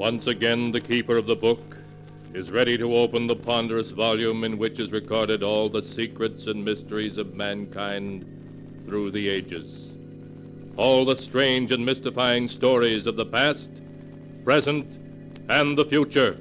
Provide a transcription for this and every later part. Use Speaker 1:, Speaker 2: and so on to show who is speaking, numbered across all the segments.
Speaker 1: Once again, the keeper of the book is ready to open the ponderous volume in which is recorded all the secrets and mysteries of mankind through the ages. All the strange and mystifying stories of the past, present, and the future.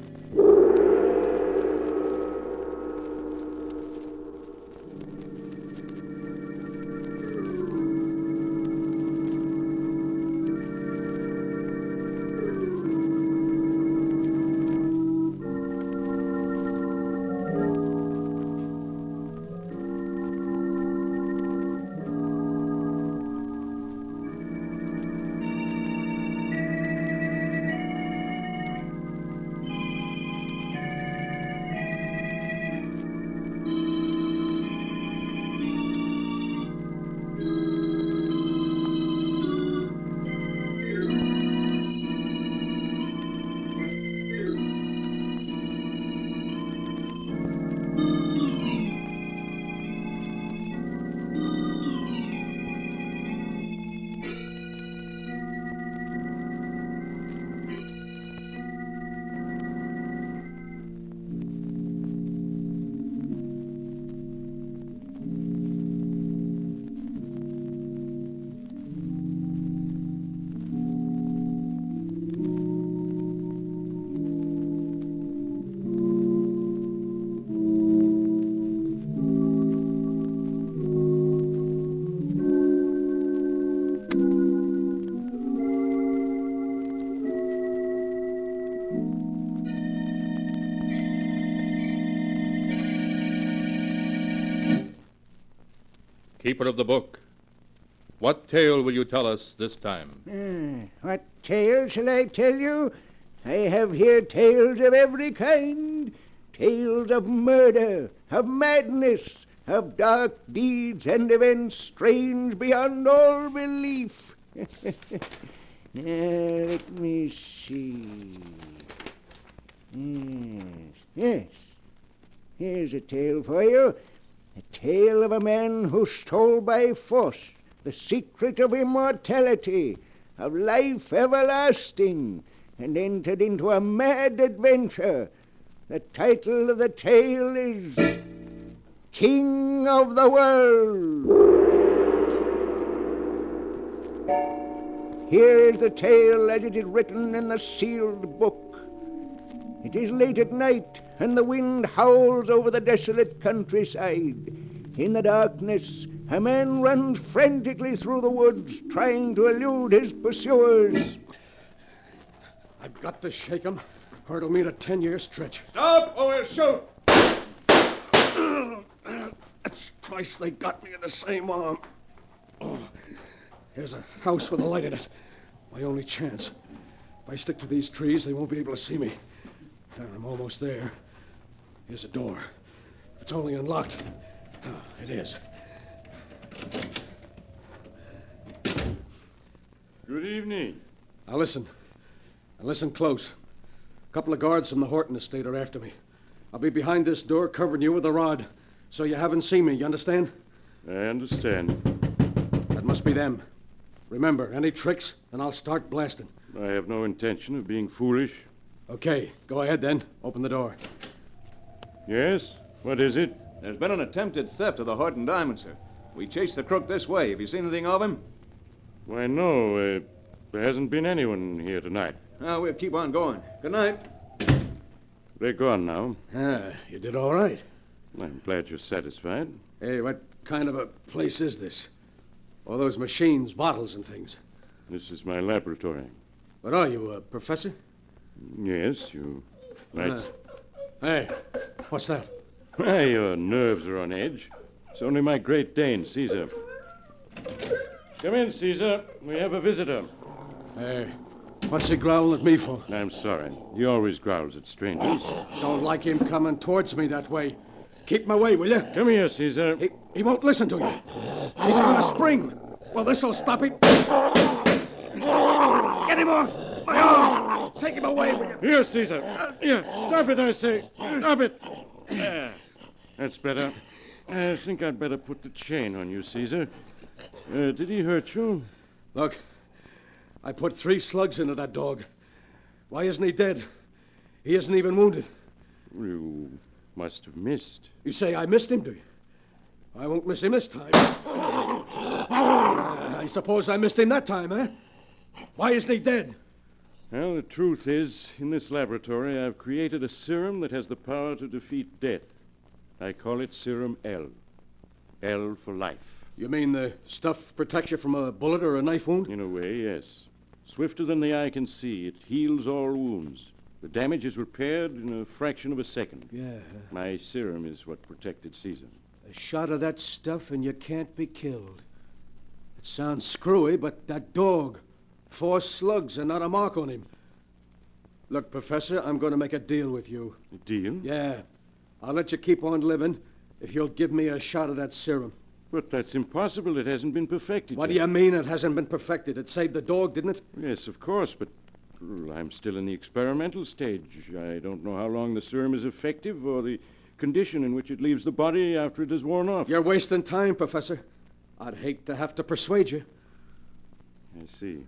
Speaker 1: Keeper of the book, what tale will you tell us this time?
Speaker 2: What tale shall I tell you? I have here tales of every kind. Tales of murder, of madness, of dark deeds and events strange beyond all belief. Let me see. Yes. Here's a tale for you. A tale of a man who stole by force the secret of immortality, of life everlasting, and entered into a mad adventure. The title of the tale is King of the World. Here is the tale as it is written in the sealed book. It is late at night, and the wind howls over the desolate countryside. In the darkness, a man runs frantically through the woods, trying to elude his pursuers.
Speaker 3: I've got to shake him, or it'll mean a 10-year stretch.
Speaker 4: Stop, or we'll shoot!
Speaker 3: That's twice they got me in the same arm. Oh, here's a house with a light in it. My only chance. If I stick to these trees, they won't be able to see me. I'm almost there. Here's a door. If it's only unlocked. Oh, it is.
Speaker 1: Good evening.
Speaker 3: Now listen. And listen close. A couple of guards from the Horton estate are after me. I'll be behind this door covering you with a rod, so you haven't seen me, you understand?
Speaker 1: I understand.
Speaker 3: That must be them. Remember, any tricks, and I'll start blasting.
Speaker 1: I have no intention of being foolish.
Speaker 3: Okay, go ahead then. Open the door.
Speaker 1: Yes? What is it?
Speaker 4: There's been an attempted theft of the Horton diamond, sir. We chased the crook this way. Have you seen anything of him?
Speaker 1: Why, no. There hasn't been anyone here tonight.
Speaker 4: We'll keep on going. Good night.
Speaker 1: They're gone now.
Speaker 3: You did all right.
Speaker 1: I'm glad you're satisfied.
Speaker 3: Hey, what kind of a place is this? All those machines, bottles, and things.
Speaker 1: This is my laboratory.
Speaker 3: What are you, a professor?
Speaker 1: Yes, you might...
Speaker 3: Hey, what's that?
Speaker 1: Why, your nerves are on edge. It's only my Great Dane, Caesar. Come in, Caesar. We have a visitor.
Speaker 3: Hey, what's he growling at me for?
Speaker 1: I'm sorry. He always growls at strangers.
Speaker 3: Don't like him coming towards me that way. Keep him away, will you?
Speaker 1: Come here, Caesar.
Speaker 3: He won't listen to you. He's going to spring. Well, this'll stop him. Get him off! My arm! Take him away, will you?
Speaker 1: Here, Caesar. Here, stop it, I say. Stop it. That's better. I think I'd better put the chain on you, Caesar. Did he hurt you?
Speaker 3: Look, I put 3 slugs into that dog. Why isn't he dead? He isn't even wounded.
Speaker 5: You must have missed.
Speaker 3: You say I missed him, do you? I won't miss him this time. I suppose I missed him that time, eh? Why isn't he dead?
Speaker 5: Well, the truth is, in this laboratory, I've created a serum that has the power to defeat death. I call it Serum L. L for life.
Speaker 3: You mean the stuff protects you from a bullet or a knife wound?
Speaker 5: In a way, yes. Swifter than the eye can see, it heals all wounds. The damage is repaired in a fraction of a second.
Speaker 3: Yeah.
Speaker 5: My serum is what protected Caesar.
Speaker 3: A shot of that stuff and you can't be killed. It sounds screwy, but that dog, 4 slugs and not a mark on him. Look, Professor, I'm going to make a deal with you.
Speaker 5: A deal?
Speaker 3: Yeah. I'll let you keep on living if you'll give me a shot of that serum.
Speaker 5: But that's impossible. It hasn't been perfected
Speaker 3: What do
Speaker 5: yet.
Speaker 3: you mean it hasn't been perfected? It saved the dog, didn't it?
Speaker 5: Yes, of course, but I'm still in the experimental stage. I don't know how long the serum is effective or the condition in which it leaves the body after it has worn off.
Speaker 3: You're wasting time, Professor. I'd hate to have to persuade you.
Speaker 5: I see.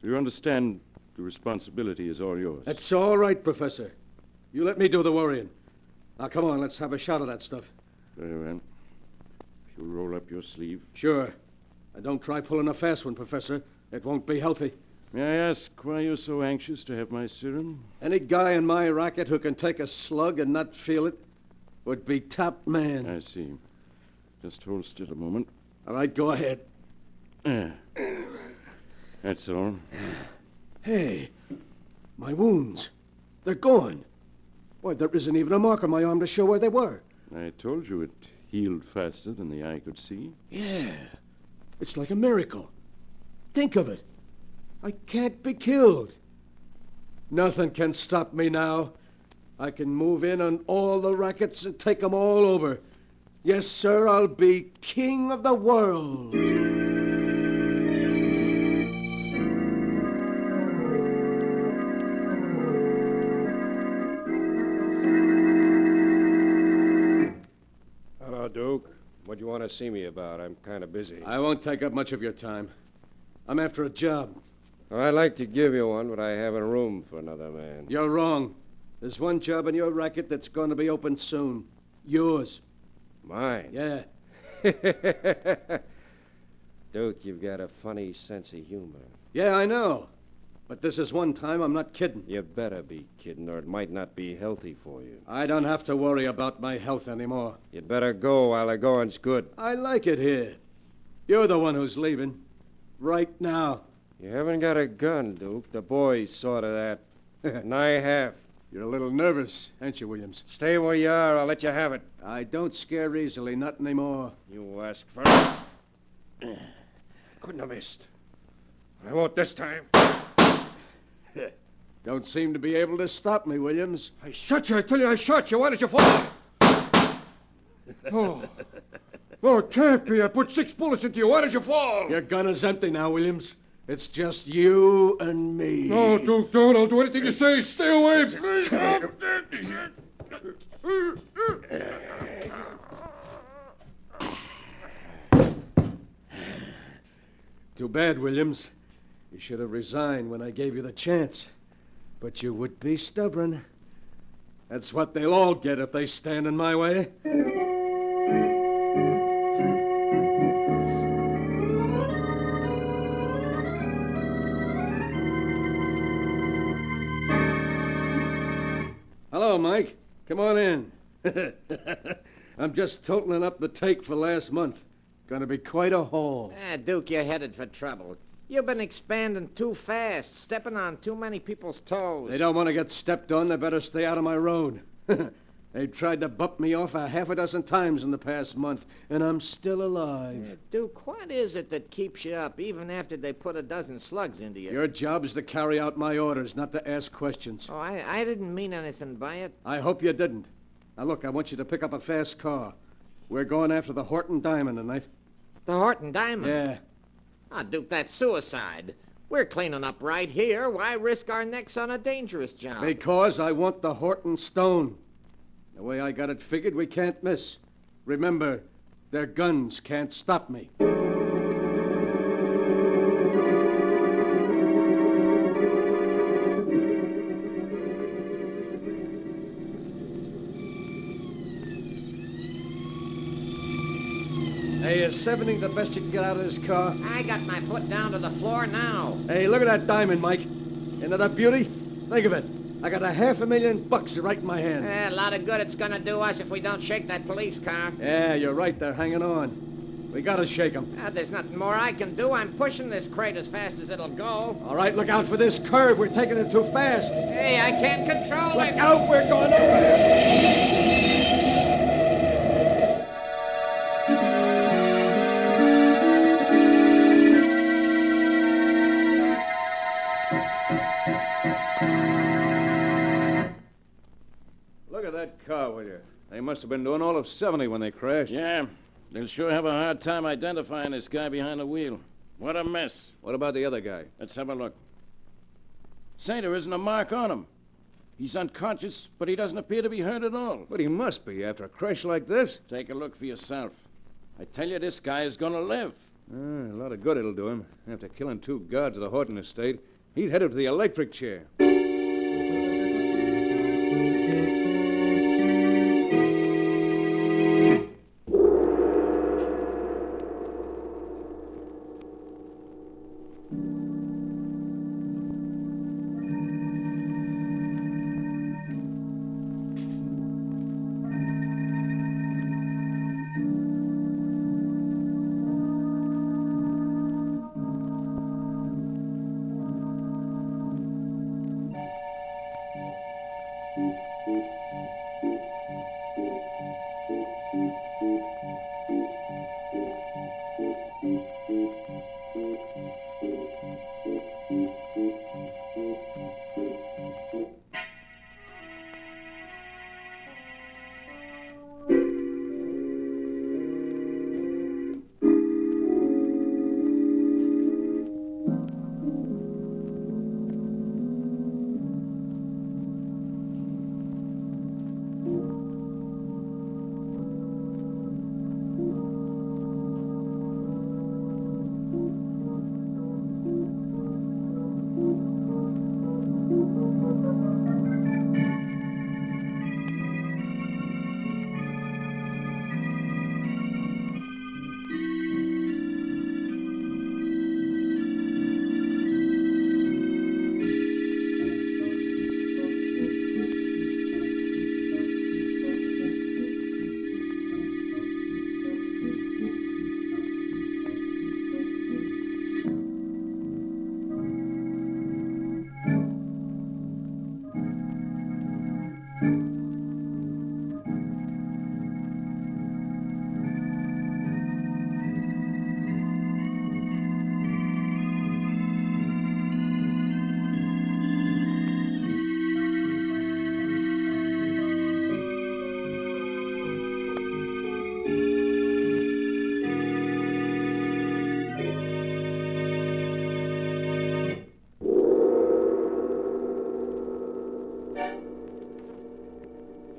Speaker 5: So you understand the responsibility is all yours.
Speaker 3: That's all right, Professor. You let me do the worrying. Now, come on, let's have a shot of that stuff.
Speaker 5: Very well. If you'll roll up your sleeve.
Speaker 3: Sure. And don't try pulling a fast one, Professor. It won't be healthy.
Speaker 5: May I ask why you're so anxious to have my serum?
Speaker 3: Any guy in my racket who can take a slug and not feel it would be top man.
Speaker 5: I see. Just hold still a moment.
Speaker 3: All right, go ahead.
Speaker 5: That's all.
Speaker 3: Hey, my wounds. They're gone. Why, there isn't even a mark on my arm to show where they were.
Speaker 5: I told you it healed faster than the eye could see.
Speaker 3: Yeah. It's like a miracle. Think of it. I can't be killed. Nothing can stop me now. I can move in on all the rackets and take them all over. Yes, sir, I'll be king of the world.
Speaker 6: Hello, Duke. What do you want to see me about? I'm kind of busy.
Speaker 3: I won't take up much of your time. I'm after a job.
Speaker 6: Well, I'd like to give you one, but I haven't room for another man.
Speaker 3: You're wrong. There's one job in your racket that's going to be open soon. Yours.
Speaker 6: Mine?
Speaker 3: Yeah.
Speaker 6: Duke, you've got a funny sense of humor.
Speaker 3: Yeah, I know. But this is one time I'm not kidding.
Speaker 6: You better be kidding, or it might not be healthy for you.
Speaker 3: I don't have to worry about my health anymore.
Speaker 6: You'd better go while the going's good.
Speaker 3: I like it here. You're the one who's leaving. Right now.
Speaker 6: You haven't got a gun, Duke. The boys saw to that. And I have.
Speaker 3: You're a little nervous, ain't you, Williams?
Speaker 6: Stay where you are. I'll let you have it.
Speaker 3: I don't scare easily, not anymore.
Speaker 6: You asked for it. Couldn't have missed. I won't this time.
Speaker 3: Don't seem to be able to stop me, Williams.
Speaker 6: I shot you. I tell you I shot you. Why did you fall? Oh, it can't be. I put 6 bullets into you. Why did you fall?
Speaker 3: Your gun is empty now, Williams. It's just you and me.
Speaker 6: No, Duke, don't. I'll do anything you say. Stay away, please.
Speaker 3: Too bad, Williams. You should have resigned when I gave you the chance. But you would be stubborn. That's what they'll all get if they stand in my way. Hello, Mike. Come on in. I'm just totaling up the take for last month. Gonna be quite a haul.
Speaker 7: Duke, you're headed for trouble. You've been expanding too fast, stepping on too many people's toes.
Speaker 3: They don't want to get stepped on. They better stay out of my road. They've tried to bump me off a half a dozen times in the past month, and I'm still alive.
Speaker 7: Duke, what is it that keeps you up even after they put a dozen slugs into you?
Speaker 3: Your job is to carry out my orders, not to ask questions.
Speaker 7: Oh, I didn't mean anything by it.
Speaker 3: I hope you didn't. Now, look, I want you to pick up a fast car. We're going after the Horton Diamond tonight.
Speaker 7: The Horton Diamond?
Speaker 3: Yeah.
Speaker 7: Duke, that's suicide. We're cleaning up right here. Why risk our necks on a dangerous job?
Speaker 3: Because I want the Horton Stone. The way I got it figured, we can't miss. Remember, their guns can't stop me. here? 70 the best you can get out of this car?
Speaker 7: I got my foot down to the floor now.
Speaker 3: Hey, look at that diamond, Mike. Isn't that a beauty? Think of it. I got $500,000 right in my hand.
Speaker 7: A lot of good it's gonna do us if we don't shake that police car.
Speaker 3: Yeah, you're right. They're hanging on. We gotta shake them.
Speaker 7: There's nothing more I can do. I'm pushing this crate as fast as it'll go.
Speaker 3: All right, look out for this curve. We're taking it too fast.
Speaker 7: Hey, I can't control
Speaker 3: Look
Speaker 7: it.
Speaker 3: out, we're going over.
Speaker 4: Look at that car, will you? They must have been doing all of 70 when they crashed.
Speaker 5: Yeah, they'll sure have a hard time identifying this guy behind the wheel. What a mess.
Speaker 4: What about the other guy?
Speaker 5: Let's have a look. Say, there isn't a mark on him. He's unconscious, but he doesn't appear to be hurt at all.
Speaker 4: But he must be after a crash like this.
Speaker 5: Take a look for yourself. I tell you, this guy is gonna live.
Speaker 4: A lot of good it'll do him. After killing 2 guards of the Horton estate, he's headed to the electric chair.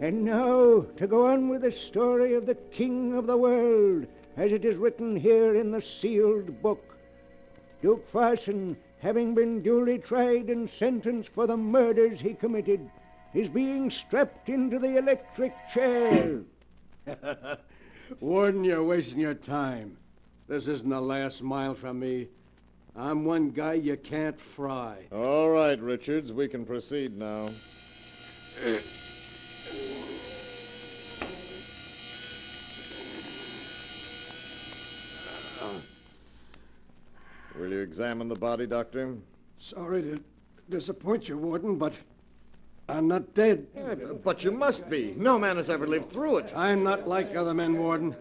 Speaker 2: And now, to go on with the story of the King of the World, as it is written here in the sealed book. Duke Farson, having been duly tried and sentenced for the murders he committed, is being strapped into the electric chair.
Speaker 3: Warden, you're wasting your time. This isn't the last mile from me. I'm one guy you can't fry.
Speaker 8: All right, Richards, we can proceed now. Will you examine the body, Doctor?
Speaker 3: Sorry to disappoint you, Warden, but I'm not dead.
Speaker 6: But you must be. No man has ever lived through it.
Speaker 3: I'm not like other men, Warden.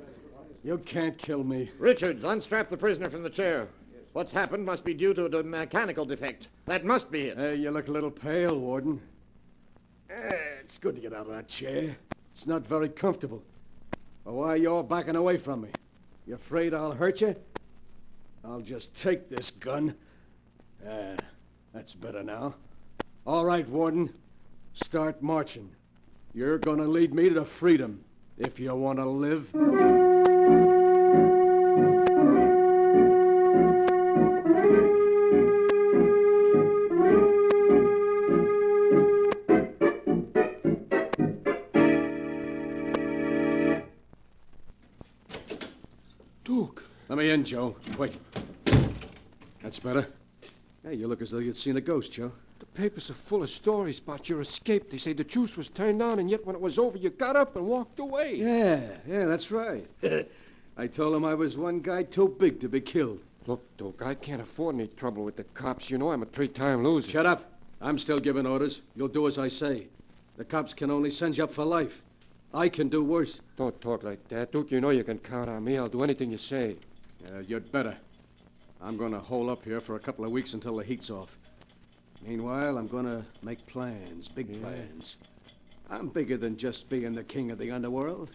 Speaker 3: You can't kill me.
Speaker 6: Richards, unstrap the prisoner from the chair. What's happened must be due to a mechanical defect. That must be it.
Speaker 3: Hey, you look a little pale, Warden. It's good to get out of that chair. It's not very comfortable. Well, why are you all backing away from me? You afraid I'll hurt you? I'll just take this gun. That's better now. All right, Warden. Start marching. You're gonna lead me to freedom, if you want to live.
Speaker 6: Duke.
Speaker 3: Let me in, Joe. Quick. That's better. Hey, you look as though you'd seen a ghost, Joe.
Speaker 6: The papers are full of stories about your escape. They say the juice was turned on, and yet when it was over, you got up and walked away.
Speaker 3: Yeah, that's right. I told him I was one guy too big to be killed.
Speaker 6: Look, Duke, I can't afford any trouble with the cops. You know I'm a three-time loser.
Speaker 3: Shut up. I'm still giving orders. You'll do as I say. The cops can only send you up for life. I can do worse.
Speaker 6: Don't talk like that, Duke. You know you can count on me. I'll do anything you say.
Speaker 3: You'd better. I'm going to hole up here for a couple of weeks until the heat's off. Meanwhile, I'm going to make plans, big plans. I'm bigger than just being the king of the underworld.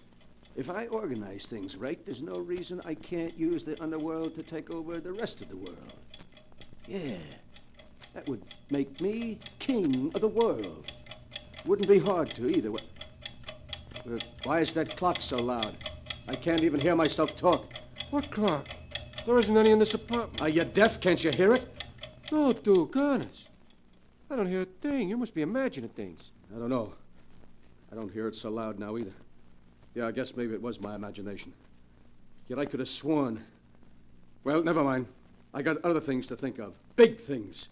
Speaker 3: If I organize things right, there's no reason I can't use the underworld to take over the rest of the world. Yeah, that would make me king of the world. Wouldn't be hard to either. Why is that clock so loud? I can't even hear myself talk.
Speaker 6: What clock? There isn't any in this apartment.
Speaker 3: Are you deaf? Can't you hear it?
Speaker 6: No, Duke, honest. I don't hear a thing. You must be imagining things.
Speaker 3: I don't know. I don't hear it so loud now either. Yeah, I guess maybe it was my imagination. Yet I could have sworn. Well, never mind. I got other things to think of. Big things.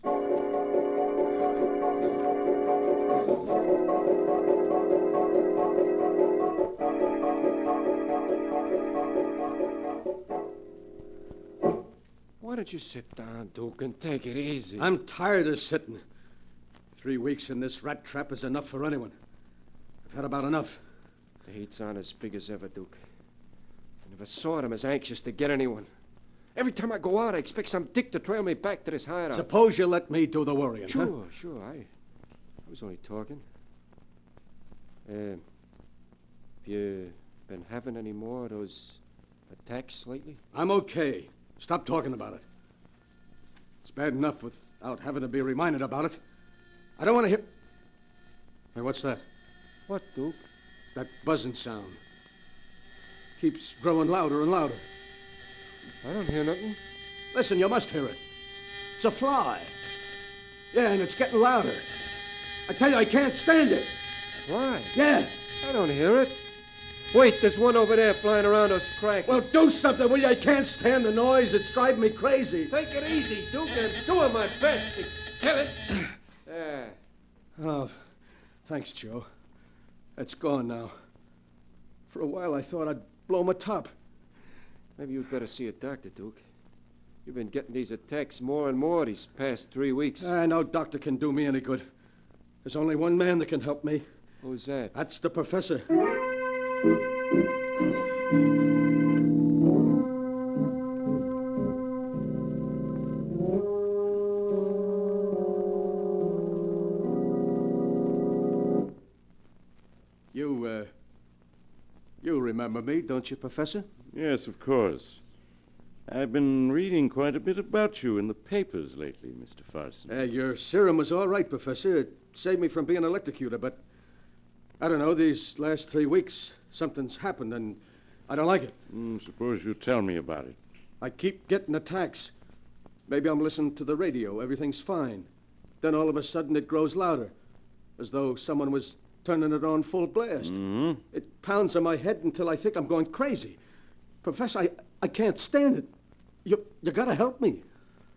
Speaker 6: Why don't you sit down, Duke, and take it easy?
Speaker 3: I'm tired of sitting. 3 weeks in this rat trap is enough for anyone. I've had about enough.
Speaker 6: The heat's on as big as ever, Duke. I never saw them as anxious to get anyone. Every time I go out, I expect some dick to trail me back to this hideout.
Speaker 3: Suppose you let me do the worrying, huh?
Speaker 6: Sure. I was only talking. Have you been having any more of those attacks lately?
Speaker 3: I'm okay. Stop talking about it. It's bad enough without having to be reminded about it. I don't want to hear... Hey, what's that?
Speaker 6: What, Duke?
Speaker 3: That buzzing sound. Keeps growing louder and louder.
Speaker 6: I don't hear nothing.
Speaker 3: Listen, you must hear it. It's a fly. Yeah, and it's getting louder. I tell you, I can't stand it.
Speaker 6: Fly?
Speaker 3: Yeah.
Speaker 6: I don't hear it. Wait, there's one over there flying around those cracks.
Speaker 3: Well, do something, will you? I can't stand the noise. It's driving me crazy.
Speaker 6: Take it easy, Duke. I'm doing my best to kill it.
Speaker 3: Oh, thanks, Joe. It's gone now. For a while, I thought I'd blow my top.
Speaker 6: Maybe you'd better see a doctor, Duke. You've been getting these attacks more and more these past 3 weeks.
Speaker 3: No doctor can do me any good. There's only one man that can help me.
Speaker 6: Who's that?
Speaker 3: That's the professor. You remember me, don't you, Professor?
Speaker 5: Yes, of course. I've been reading quite a bit about you in the papers lately, Mr. Farson.
Speaker 3: Your serum was all right, Professor. It saved me from being electrocuted, but I don't know, these last 3 weeks, something's happened, and I don't like it.
Speaker 5: Suppose you tell me about it.
Speaker 3: I keep getting attacks. Maybe I'm listening to the radio. Everything's fine. Then all of a sudden it grows louder, as though someone was turning it on full blast.
Speaker 5: Mm-hmm.
Speaker 3: It pounds on my head until I think I'm going crazy. Professor, I can't stand it. You gotta help me.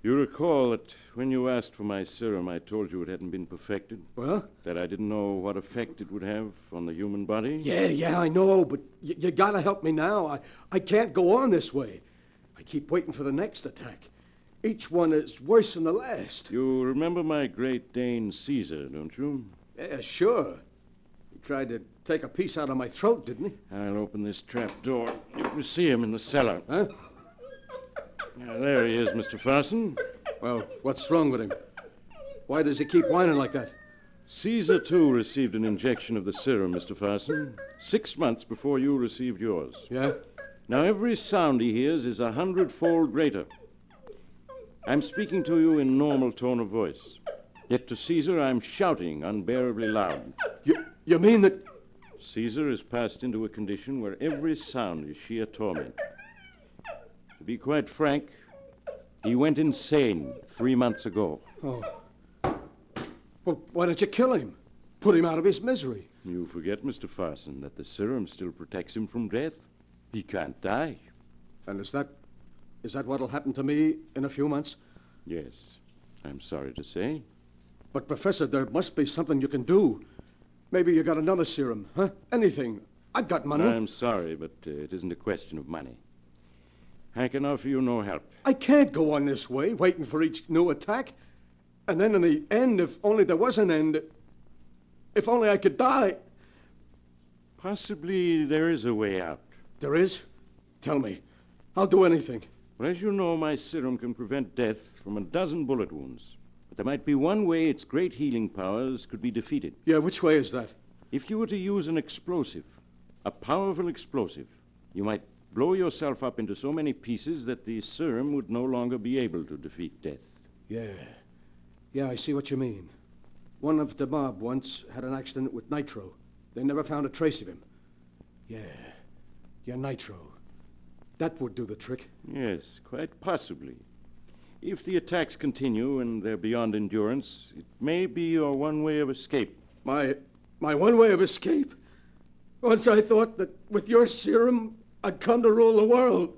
Speaker 5: You recall that when you asked for my serum, I told you it hadn't been perfected?
Speaker 3: Well?
Speaker 5: That I didn't know what effect it would have on the human body?
Speaker 3: Yeah, I know, but you gotta help me now. I can't go on this way. I keep waiting for the next attack. Each one is worse than the last.
Speaker 5: You remember my Great Dane Caesar, don't you?
Speaker 3: Yeah, sure. He tried to take a piece out of my throat, didn't he?
Speaker 5: I'll open this trap door. You can see him in the cellar.
Speaker 3: Huh?
Speaker 5: There he is, Mr. Farson.
Speaker 3: Well, what's wrong with him? Why does he keep whining like that?
Speaker 5: Caesar, too, received an injection of the serum, Mr. Farson, 6 months before you received yours.
Speaker 3: Yeah?
Speaker 5: Now, every sound he hears is 100-fold greater. I'm speaking to you in normal tone of voice. Yet to Caesar, I'm shouting unbearably loud.
Speaker 3: You mean that...
Speaker 5: Caesar has passed into a condition where every sound is sheer torment. To be quite frank, he went insane 3 months ago.
Speaker 3: Oh. Well, why don't you kill him? Put him out of his misery.
Speaker 5: You forget, Mr. Farson, that the serum still protects him from death. He can't die.
Speaker 3: And is that Is that what'll happen to me in a few months?
Speaker 5: Yes, I'm sorry to say.
Speaker 3: But, Professor, there must be something you can do. Maybe you got another serum, huh? Anything. I've got money.
Speaker 5: I'm sorry, but it isn't a question of money. I can offer you no help.
Speaker 3: I can't go on this way, waiting for each new attack. And then in the end, if only there was an end, if only I could die.
Speaker 5: Possibly there is a way out.
Speaker 3: There is? Tell me. I'll do anything.
Speaker 5: Well, as you know, my serum can prevent death from a dozen bullet wounds. But there might be one way its great healing powers could be defeated.
Speaker 3: Yeah, which way is that?
Speaker 5: If you were to use an explosive, a powerful explosive, you might blow yourself up into so many pieces that the serum would no longer be able to defeat death.
Speaker 3: Yeah, I see what you mean. One of the mob once had an accident with nitro. They never found a trace of him. Yeah, nitro. That would do the trick.
Speaker 5: Yes, quite possibly. If the attacks continue and they're beyond endurance, it may be your one way of escape.
Speaker 3: My one way of escape? Once I thought that with your serum, I'd come to rule the world.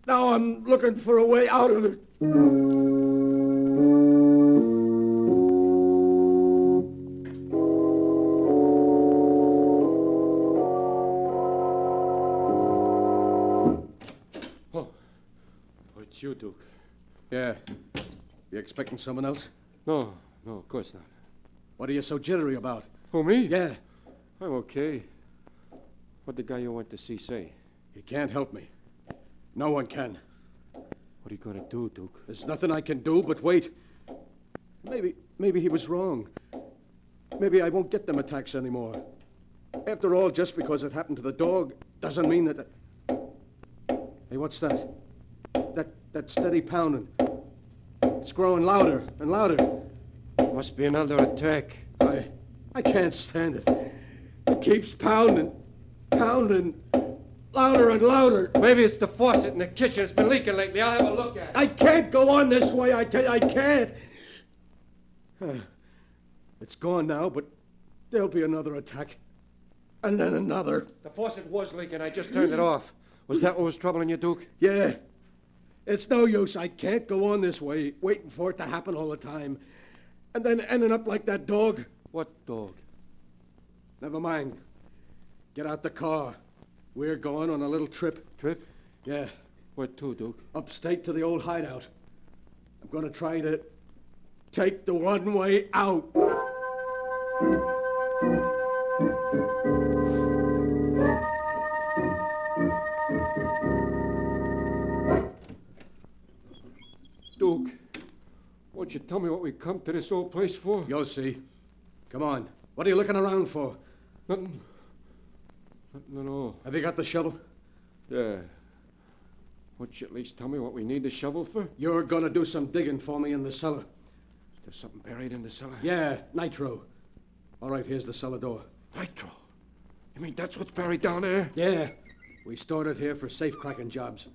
Speaker 3: Now I'm looking for a way out of it.
Speaker 6: Oh, it's you, Duke.
Speaker 3: Yeah. You expecting someone else?
Speaker 6: No, of course not.
Speaker 3: What are you so jittery about?
Speaker 6: Oh, me?
Speaker 3: Yeah.
Speaker 6: I'm okay. What'd the guy you went to see say?
Speaker 3: He can't help me. No one can.
Speaker 6: What are you gonna do, Duke?
Speaker 3: There's nothing I can do but wait. Maybe he was wrong. Maybe I won't get them attacks anymore. After all, just because it happened to the dog doesn't mean that... Hey, what's that? That steady pounding. It's growing louder and louder.
Speaker 6: Must be another attack.
Speaker 3: I can't stand it. It keeps pounding, louder and louder.
Speaker 6: Maybe it's the faucet in the kitchen. It's been leaking lately. I'll have a look at it.
Speaker 3: I can't go on this way, I tell you, I can't. It's gone now, but there'll be another attack. And then another.
Speaker 6: The faucet was leaking. I just turned it off. Was that what was troubling you, Duke?
Speaker 3: Yeah. It's no use. I can't go on this way, waiting for it to happen all the time. And then ending up like that dog.
Speaker 6: What dog?
Speaker 3: Never mind. Get out the car. We're going on a little trip.
Speaker 6: Trip?
Speaker 3: Yeah.
Speaker 6: Where to, Duke?
Speaker 3: Upstate to the old hideout. I'm going to try to take the one way out.
Speaker 6: Duke, won't you tell me what we come to this old place for?
Speaker 3: You'll see. Come on. What are you looking around for?
Speaker 6: Nothing at all.
Speaker 3: Have you got the shovel?
Speaker 6: Yeah. Won't you at least tell me what we need the shovel for?
Speaker 3: You're going to do some digging for me in the cellar.
Speaker 6: There's something buried in the cellar?
Speaker 3: Yeah, nitro. All right, here's the cellar door.
Speaker 6: Nitro? You mean that's what's buried down there?
Speaker 3: Yeah. We stored it here for safe-cracking jobs.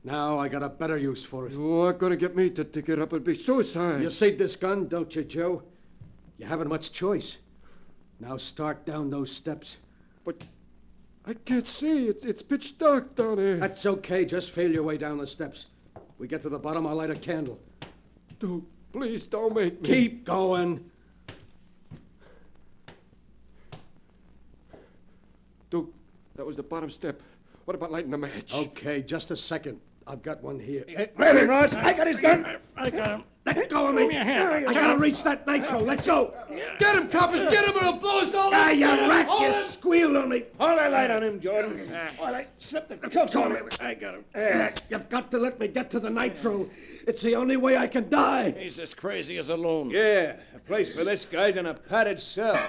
Speaker 3: Now I got a better use for it.
Speaker 6: You aren't going to get me to dig it up. It'd be suicide.
Speaker 3: You see this gun, don't you, Joe? You haven't much choice. Now start down those steps.
Speaker 6: But I can't see. It's pitch dark down there.
Speaker 3: That's okay. Just feel your way down the steps. We get to the bottom, I'll light a candle.
Speaker 6: Dude, please don't make me.
Speaker 3: Keep going.
Speaker 6: Duke, that was the bottom step. What about lighting a match?
Speaker 3: Okay, just a second. I've got one here.
Speaker 2: Grab him, Ross. I got his gun.
Speaker 5: I got him.
Speaker 3: Let go of me. I gotta reach that nitro. Let go.
Speaker 6: Get him, coppers! Get him or he'll blow us all
Speaker 2: Ah, you rat.
Speaker 6: Hold
Speaker 2: You
Speaker 6: him.
Speaker 2: squealed on me. Hold that light on him, Jordan. Well, I slipped the cuffs on him.
Speaker 5: I got him.
Speaker 3: You've got to let me get to the nitro. It's the only way I can die.
Speaker 5: He's as crazy as a loon.
Speaker 4: Yeah, the place for this guy's in a padded cell.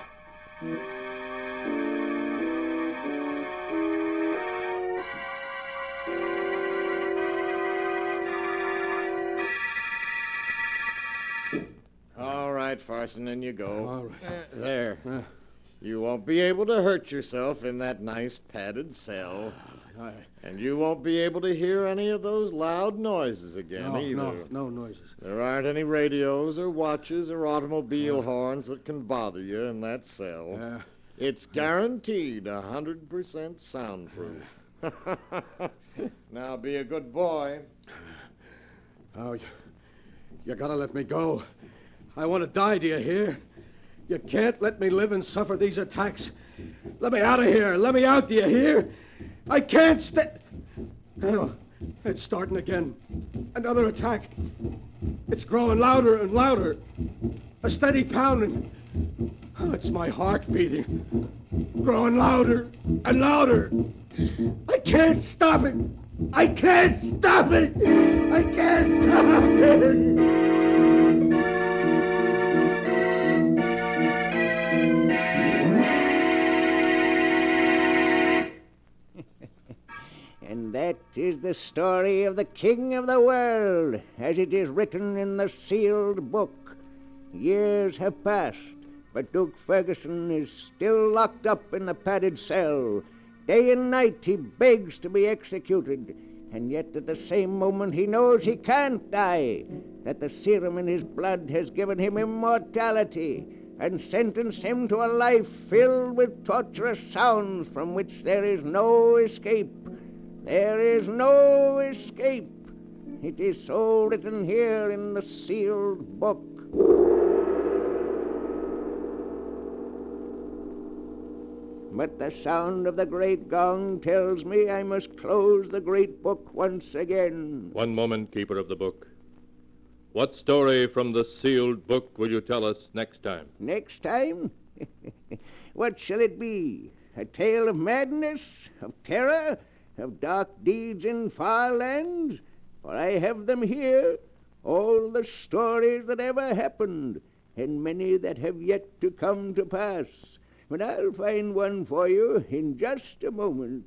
Speaker 8: All right, Farson, in you go.
Speaker 3: All right.
Speaker 8: There. You won't be able to hurt yourself in that nice padded cell. And you won't be able to hear any of those loud noises again either.
Speaker 3: No noises.
Speaker 8: There aren't any radios or watches or automobile horns that can bother you in that cell. It's guaranteed 100% soundproof. Now be a good boy.
Speaker 3: Oh, you gotta let me go. I want to die, do you hear? You can't let me live and suffer these attacks. Let me out of here. Let me out, do you hear? I can't stay. Oh, it's starting again. Another attack. It's growing louder and louder. A steady pounding. Oh, it's my heart beating. Growing louder and louder. I can't stop it. I can't stop it. I can't stop it.
Speaker 2: And that is the story of the King of the World, as it is written in the sealed book. Years have passed, but Duke Ferguson is still locked up in the padded cell. Day and night he begs to be executed, and yet at the same moment he knows he can't die, that the serum in his blood has given him immortality and sentenced him to a life filled with torturous sounds from which there is no escape. There is no escape. It is so written here in the sealed book. But the sound of the great gong tells me I must close the great book once again.
Speaker 1: One moment, keeper of the book. What story from the sealed book will you tell us next time?
Speaker 2: Next time? What shall it be? A tale of madness, of terror, of dark deeds in far lands? For I have them here, all the stories that ever happened, and many that have yet to come to pass. But I'll find one for you in just a moment.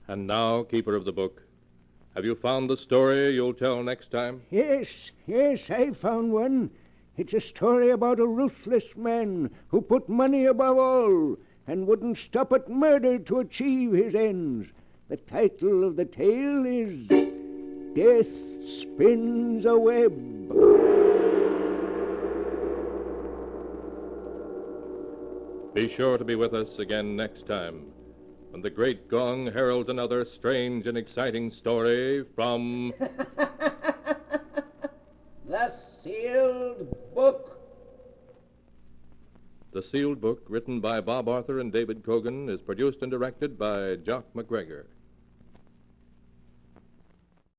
Speaker 1: And now, keeper of the book, have you found the story you'll tell next time?
Speaker 2: Yes, I found one. It's a story about a ruthless man who put money above all and wouldn't stop at murder to achieve his ends. The title of the tale is Death Spins a Web.
Speaker 1: Be sure to be with us again next time, when the great gong heralds another strange and exciting story from
Speaker 2: The Sealed Book.
Speaker 1: The Sealed Book, written by Bob Arthur and David Cogan, is produced and directed by Jock McGregor.